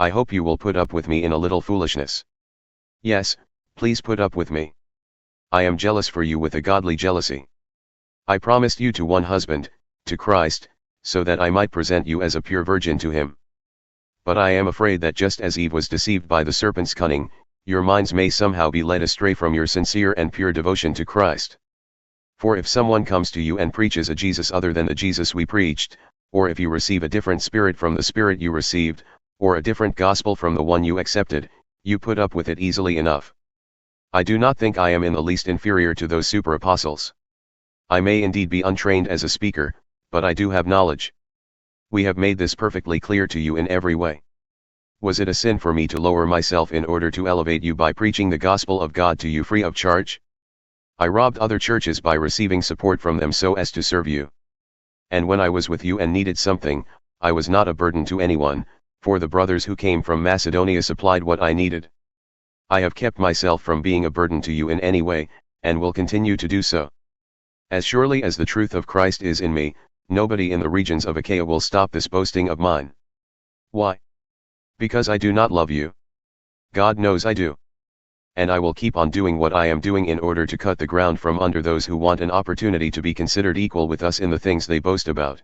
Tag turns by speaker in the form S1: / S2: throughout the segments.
S1: I hope you will put up with me in a little foolishness. Yes, please put up with me. I am jealous for you with a godly jealousy. I promised you to one husband, to Christ, so that I might present you as a pure virgin to him. But I am afraid that just as Eve was deceived by the serpent's cunning, your minds may somehow be led astray from your sincere and pure devotion to Christ. For if someone comes to you and preaches a Jesus other than the Jesus we preached, or if you receive a different spirit from the spirit you received, or a different gospel from the one you accepted, you put up with it easily enough. I do not think I am in the least inferior to those super apostles. I may indeed be untrained as a speaker, but I do have knowledge. We have made this perfectly clear to you in every way. Was it a sin for me to lower myself in order to elevate you by preaching the gospel of God to you free of charge? I robbed other churches by receiving support from them so as to serve you. And when I was with you and needed something, I was not a burden to anyone, for the brothers who came from Macedonia supplied what I needed. I have kept myself from being a burden to you in any way, and will continue to do so. As surely as the truth of Christ is in me, nobody in the regions of Achaia will stop this boasting of mine. Why? Because I do not love you. God knows I do. And I will keep on doing what I am doing in order to cut the ground from under those who want an opportunity to be considered equal with us in the things they boast about.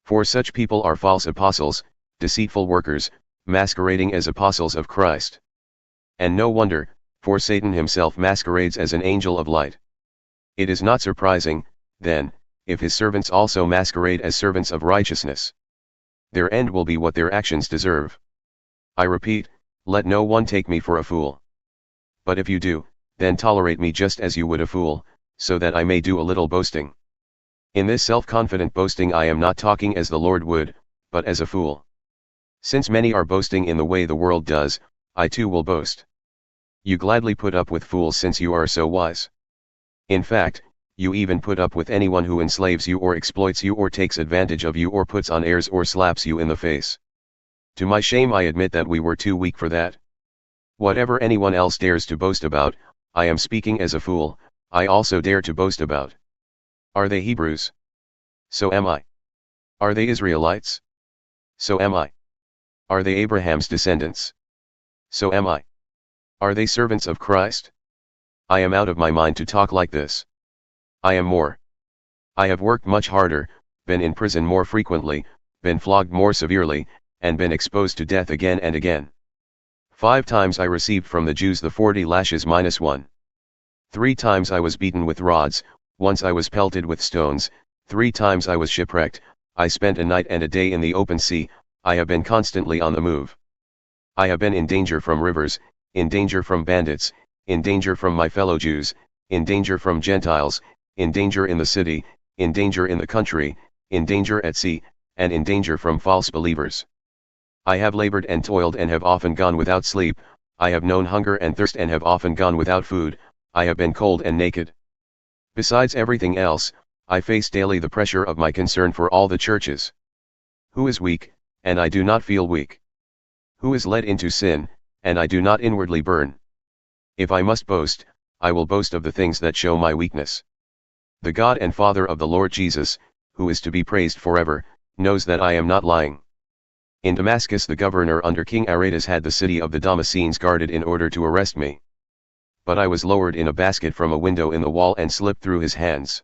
S1: For such people are false apostles, deceitful workers, masquerading as apostles of Christ. And no wonder, for Satan himself masquerades as an angel of light. It is not surprising, then, if his servants also masquerade as servants of righteousness. Their end will be what their actions deserve. I repeat, let no one take me for a fool. But if you do, then tolerate me just as you would a fool, so that I may do a little boasting. In this self-confident boasting I am not talking as the Lord would, but as a fool. Since many are boasting in the way the world does, I too will boast. You gladly put up with fools since you are so wise. In fact, you even put up with anyone who enslaves you or exploits you or takes advantage of you or puts on airs or slaps you in the face. To my shame I admit that we were too weak for that. Whatever anyone else dares to boast about, I am speaking as a fool, I also dare to boast about. Are they Hebrews? So am I. Are they Israelites? So am I. Are they Abraham's descendants? So am I. Are they servants of Christ? I am out of my mind to talk like this. I am more. I have worked much harder, been in prison more frequently, been flogged more severely, and been exposed to death again and again. 5 times I received from the Jews the 40 lashes minus 1. 3 times I was beaten with rods, once I was pelted with stones, 3 times I was shipwrecked, I spent a night and a day in the open sea, I have been constantly on the move. I have been in danger from rivers, in danger from bandits, in danger from my fellow Jews, in danger from Gentiles, in danger in the city, in danger in the country, in danger at sea, and in danger from false believers. I have labored and toiled and have often gone without sleep, I have known hunger and thirst and have often gone without food, I have been cold and naked. Besides everything else, I face daily the pressure of my concern for all the churches. Who is weak, and I do not feel weak? Who is led into sin, and I do not inwardly burn? If I must boast, I will boast of the things that show my weakness. The God and Father of the Lord Jesus, who is to be praised forever, knows that I am not lying. In Damascus the governor under King Aretas had the city of the Damascenes guarded in order to arrest me. But I was lowered in a basket from a window in the wall and slipped through his hands.